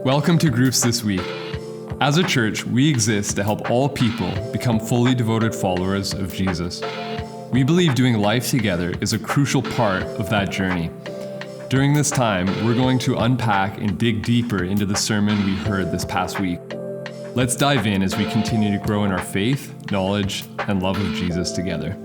Welcome to Groups This Week. As a church, we exist to help all people become fully devoted followers of Jesus. We believe doing life together is a crucial part of that journey. During this time, we're going to unpack and dig deeper into the sermon we heard this past week. Let's dive in as we continue to grow in our faith, knowledge, and love of Jesus together.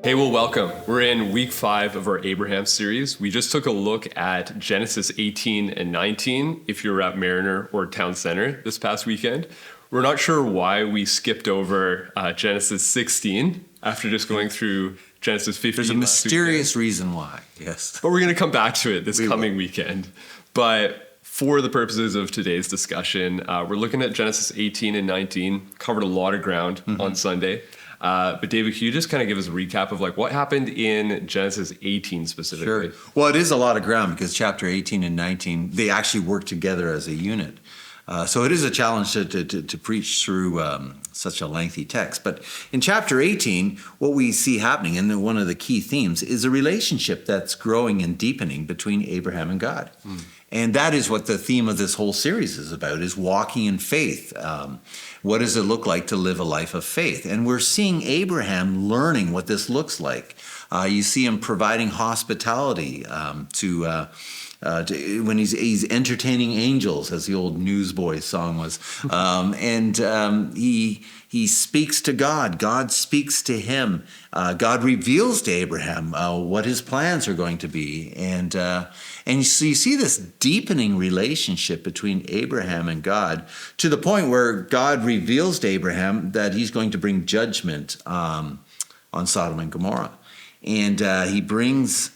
Hey, well, welcome. We're in week 5 of our Abraham series. We just took a look at Genesis 18 and 19, if you were at Mariner or Town Center this past weekend. We're not sure why we skipped over Genesis 16 after just going through Genesis 15. There's a mysterious reason why, yes. But we're going to come back to it this coming weekend. But for the purposes of today's discussion, we're looking at Genesis 18 and 19, covered a lot of ground on Sunday. But David, can you just kind of give us a recap of like what happened in Genesis 18 specifically? Sure. Well, it is a lot of ground because chapter 18 and 19, they actually work together as a unit. So it is a challenge to preach through such a lengthy text. But in chapter 18, what we see happening, and one of the key themes, is a relationship that's growing and deepening between Abraham and God. And that is what the theme of this whole series is about, is walking in faith. What does it look like to live a life of faith? And we're seeing Abraham learning what this looks like. You see him providing hospitality when he's entertaining angels, as the old Newsboys song was. He speaks to God. God speaks to him. God reveals to Abraham what his plans are going to be. And so you see this deepening relationship between Abraham and God to the point where God reveals to Abraham that he's going to bring judgment on Sodom and Gomorrah. And he brings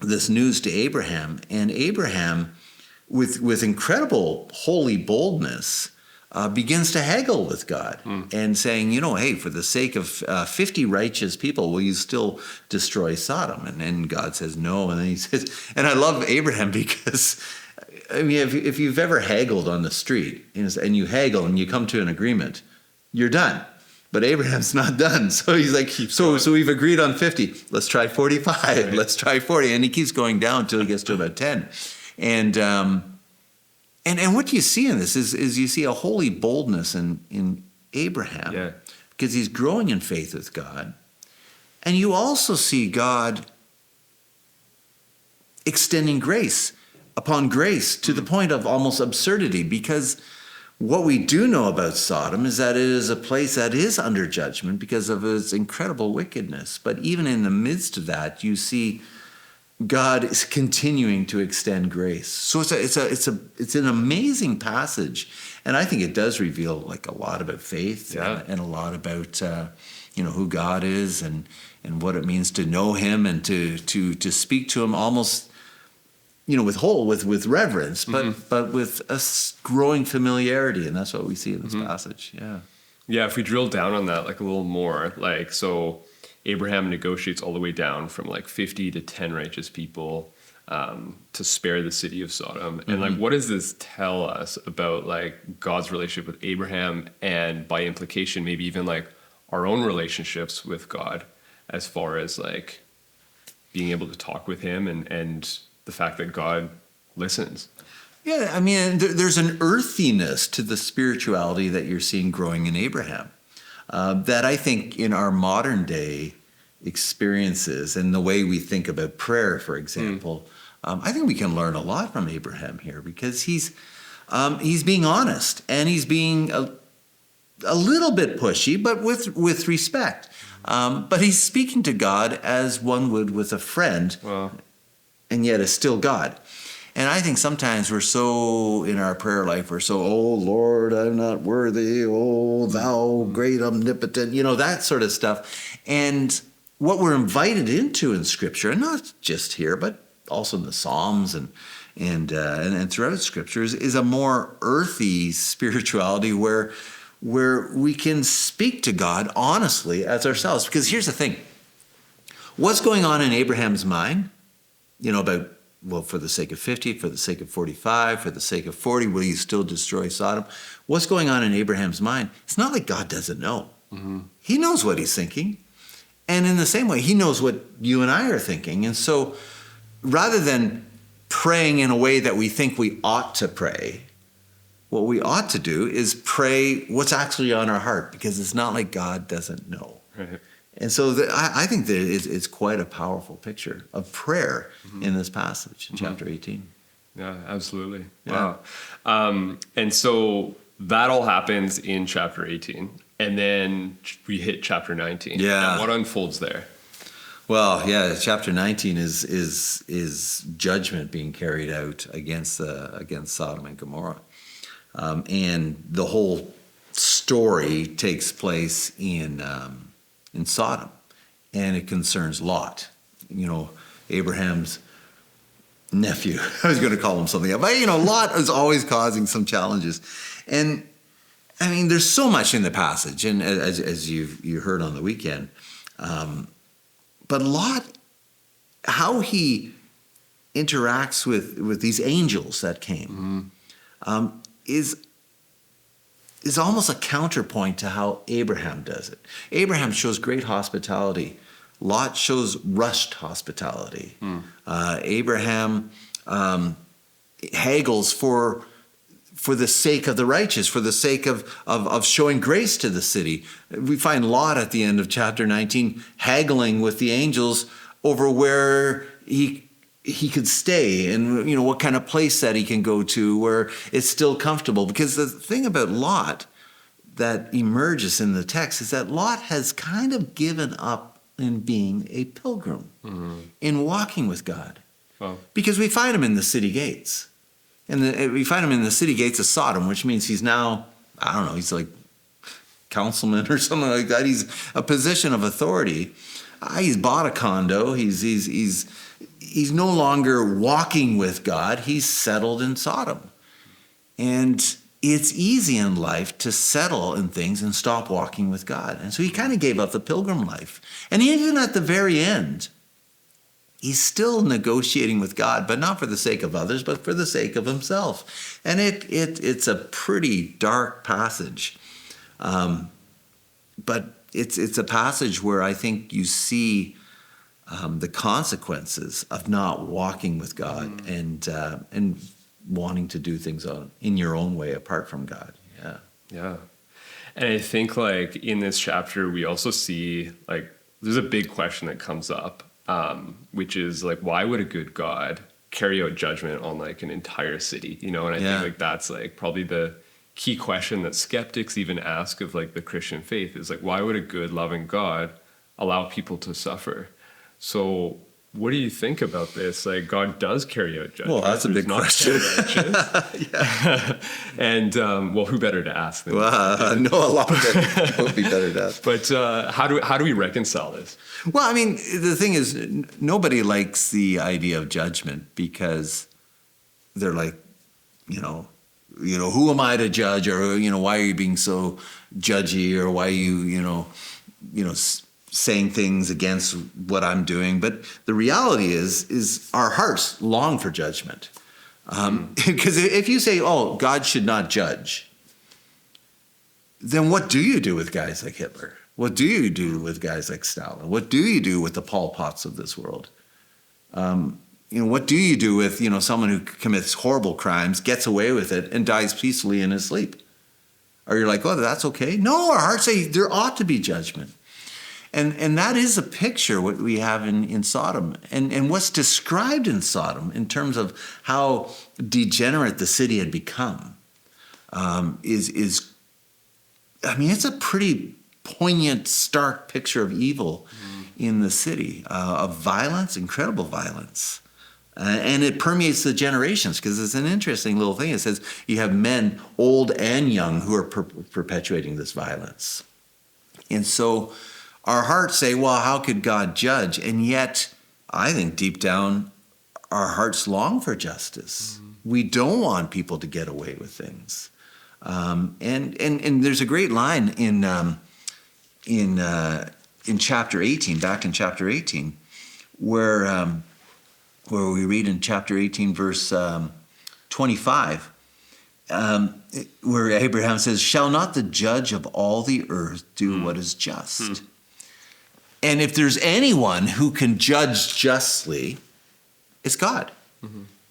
this news to Abraham, and Abraham, with incredible holy boldness, begins to haggle with God and saying, hey, for the sake of 50 righteous people, will you still destroy Sodom? And then God says no, and then he says, and I love Abraham because, I mean, if you've ever haggled on the street and you haggle and you come to an agreement, you're done. But Abraham's not done. So he's like, so we've agreed on 50. Let's try 45. Right. Let's try 40. And he keeps going down until he gets to about 10. And what you see in this is you see a holy boldness in Abraham because he's growing in faith with God. And you also see God extending grace upon grace to the point of almost absurdity, because what we do know about Sodom is that it is a place that is under judgment because of its incredible wickedness. But even in the midst of that, you see God is continuing to extend grace. So it's an amazing passage, and I think it does reveal like a lot about faith and a lot about who God is and what it means to know Him and to speak to Him almost with reverence, but with a growing familiarity, and that's what we see in this passage. Yeah. If we drill down on that like a little more, so Abraham negotiates all the way down from like 50 to 10 righteous people to spare the city of Sodom. And like, what does this tell us about like God's relationship with Abraham, and by implication, maybe even like our own relationships with God, as far as like being able to talk with Him and the fact that God listens? Yeah, I mean, there's an earthiness to the spirituality that you're seeing growing in Abraham that I think in our modern day experiences and the way we think about prayer, for example, I think we can learn a lot from Abraham here, because he's being honest, and he's being a little bit pushy, but with respect. But he's speaking to God as one would with a friend. Wow. And yet it's still God. And I think sometimes we're so, in our prayer life, we're so, oh, Lord, I'm not worthy. Oh, thou great omnipotent, that sort of stuff. And what we're invited into in Scripture, and not just here, but also in the Psalms and throughout Scripture, is a more earthy spirituality where we can speak to God honestly as ourselves. Because here's the thing. What's going on in Abraham's mind? For the sake of 50, for the sake of 45, for the sake of 40, will you still destroy Sodom? What's going on in Abraham's mind? It's not like God doesn't know. He knows what he's thinking. And in the same way, he knows what you and I are thinking. And so rather than praying in a way that we think we ought to pray. What we ought to do is pray what's actually on our heart, because it's not like God doesn't know. Right. And so I think that it's quite a powerful picture of prayer in this passage in chapter 18. Yeah, absolutely. Yeah. Wow. And so that all happens in chapter 18. And then we hit chapter 19. Yeah. And what unfolds there? Well, yeah, chapter 19 is judgment being carried out against Sodom and Gomorrah. And the whole story takes place in Sodom, and it concerns Lot, Abraham's nephew. I was going to call him something else, but Lot is always causing some challenges. And I mean, there's so much in the passage, and as you heard on the weekend, but Lot, how he interacts with these angels that came, is almost a counterpoint to how Abraham does it. Abraham shows great hospitality. Lot shows rushed hospitality. Abraham haggles for the sake of the righteous, for the sake of showing grace to the city. We find Lot at the end of chapter 19 haggling with the angels over where he could stay and what kind of place that he can go to where it's still comfortable. Because the thing about Lot that emerges in the text is that Lot has kind of given up in being a pilgrim, in walking with God. Wow. Because we find him in the city gates. And we find him in the city gates of Sodom, which means he's now, I don't know, he's like councilman or something like that. He's a position of authority. He's bought a condo. He's no longer walking with God. He's settled in Sodom. And it's easy in life to settle in things and stop walking with God. And so he kind of gave up the pilgrim life. And even at the very end, he's still negotiating with God, but not for the sake of others, but for the sake of himself. And it's a pretty dark passage. But it's a passage where I think you see the consequences of not walking with God and wanting to do things in your own way apart from God. Yeah. Yeah. And I think in this chapter, we also see there's a big question that comes up, which is why would a good God carry out judgment on an entire city? And I think that's probably the key question that skeptics even ask of the Christian faith is why would a good, loving God allow people to suffer? So what do you think about this? God does carry out judgment. Well, that's a big question. And who better to ask than a lot better. Would be better to ask. But how do we reconcile this? Well, I mean, the thing is, nobody likes the idea of judgment because they're who am I to judge, or why are you being so judgy, or why are you saying things against what I'm doing. But the reality is our hearts long for judgment. Because if you say, oh, God should not judge, then what do you do with guys like Hitler? What do you do with guys like Stalin? What do you do with the Pol Pots of this world? What do you do with someone who commits horrible crimes, gets away with it, and dies peacefully in his sleep? Or you're like, oh, that's okay? No, our hearts say there ought to be judgment. And that is a picture what we have in Sodom. And what's described in Sodom in terms of how degenerate the city had become it's a pretty poignant, stark picture of evil in the city, of violence, incredible violence. And it permeates the generations, because it's an interesting little thing. It says you have men, old and young, who are perpetuating this violence. And so our hearts say, well, how could God judge? And yet, I think deep down, our hearts long for justice. We don't want people to get away with things. And there's a great line in chapter 18, back in chapter 18, where we read in chapter 18, verse 25, where Abraham says, shall not the judge of all the earth do what is just? And if there's anyone who can judge justly, it's God.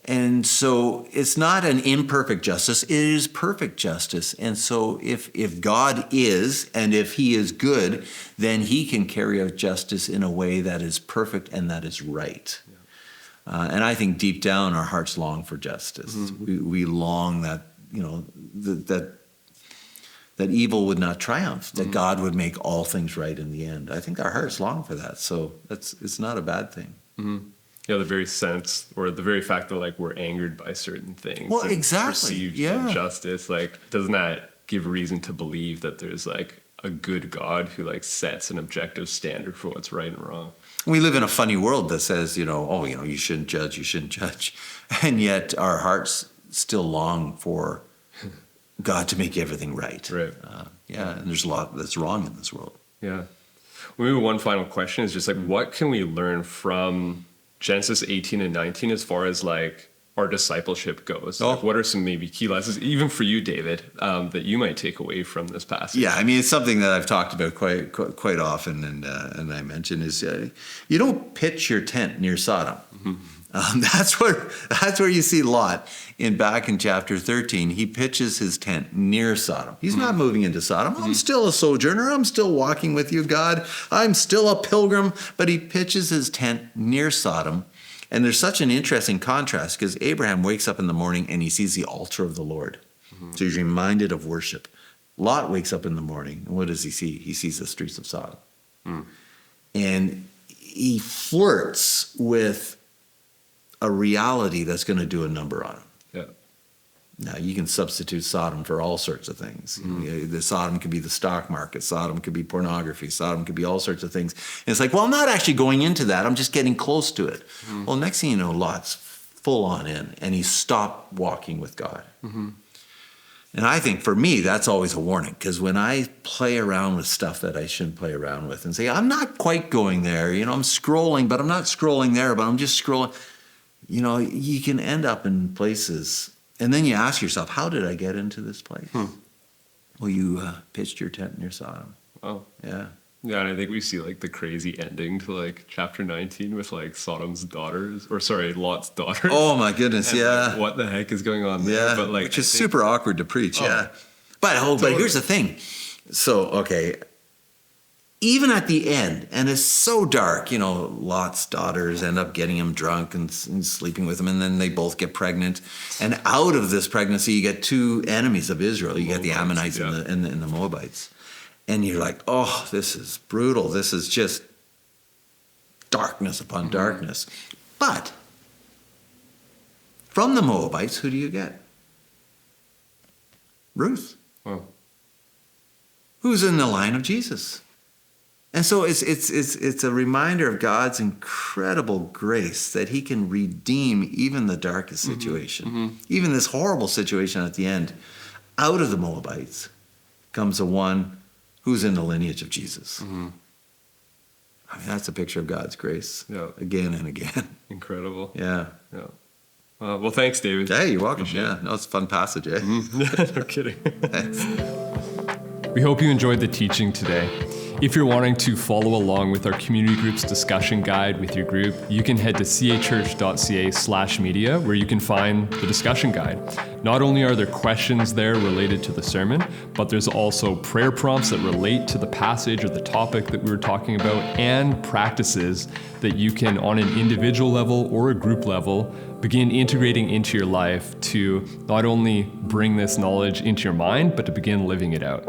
And so it's not an imperfect justice, it is perfect justice. And so if God is, and if he is good, then he can carry out justice in a way that is perfect and that is right. Yeah. And I think deep down our hearts long for justice. Mm-hmm. We long that, that evil would not triumph, that God would make all things right in the end. I think our hearts long for that. So it's not a bad thing. Mm-hmm. Yeah, the very sense or the very fact that like we're angered by certain things. Well, and exactly. Perceived injustice, like doesn't that give reason to believe that there's like a good God who like sets an objective standard for what's right and wrong? We live in a funny world that says, you shouldn't judge. And yet our hearts still long for God to make everything right. Right. And there's a lot that's wrong in this world. Yeah. Well, maybe one final question is just like, what can we learn from Genesis 18 and 19 as far as like our discipleship goes? Like, what are some maybe key lessons, even for you, David, that you might take away from this passage? Yeah, I mean, it's something that I've talked about quite often, and I mentioned is you don't pitch your tent near Sodom. Mm-hmm. That's where you see Lot back in chapter 13. He pitches his tent near Sodom. He's not moving into Sodom. I'm still a sojourner. I'm still walking with you, God. I'm still a pilgrim. But he pitches his tent near Sodom. And there's such an interesting contrast because Abraham wakes up in the morning and he sees the altar of the Lord. Mm-hmm. So he's reminded of worship. Lot wakes up in the morning, and what does he see? He sees the streets of Sodom. Mm. And he flirts with a reality that's going to do a number on him. Yeah. Now, you can substitute Sodom for all sorts of things. Mm-hmm. The Sodom could be the stock market. Sodom could be pornography. Sodom could be all sorts of things. And it's like, well, I'm not actually going into that. I'm just getting close to it. Mm-hmm. Well, next thing you know, Lot's full on in, and he stopped walking with God. Mm-hmm. And I think for me, that's always a warning, because when I play around with stuff that I shouldn't play around with and say, I'm not quite going there. I'm scrolling, but I'm not scrolling there, but I'm just scrolling. You can end up in places, and then you ask yourself, how did I get into this place? Well, you pitched your tent near Sodom. Oh. Yeah. Yeah, and I think we see like the crazy ending to like chapter 19 with like Lot's daughters. Oh my goodness, yeah. Like, what the heck is going on there? Yeah, but like, which is super awkward to preach, yeah. But here's the thing. So, okay, even at the end, and it's so dark, Lot's daughters end up getting him drunk and sleeping with him, and then they both get pregnant. And out of this pregnancy, you get two enemies of Israel. You get the Ammonites and the Moabites. And you're like, oh, this is brutal. This is just darkness upon darkness. But from the Moabites, who do you get? Ruth. Oh. Who's in the line of Jesus. And so it's a reminder of God's incredible grace that he can redeem even the darkest situation. Even this horrible situation at the end. Out of the Moabites comes the one who's in the lineage of Jesus. I mean, that's a picture of God's grace again and again. Incredible. Yeah. Well, thanks, David. Hey, you're welcome. Yeah, it's a fun passage, eh? No kidding. Thanks. We hope you enjoyed the teaching today. If you're wanting to follow along with our community group's discussion guide with your group, you can head to cachurch.ca/media, where you can find the discussion guide. Not only are there questions there related to the sermon, but there's also prayer prompts that relate to the passage or the topic that we were talking about, and practices that you can, on an individual level or a group level, begin integrating into your life to not only bring this knowledge into your mind, but to begin living it out.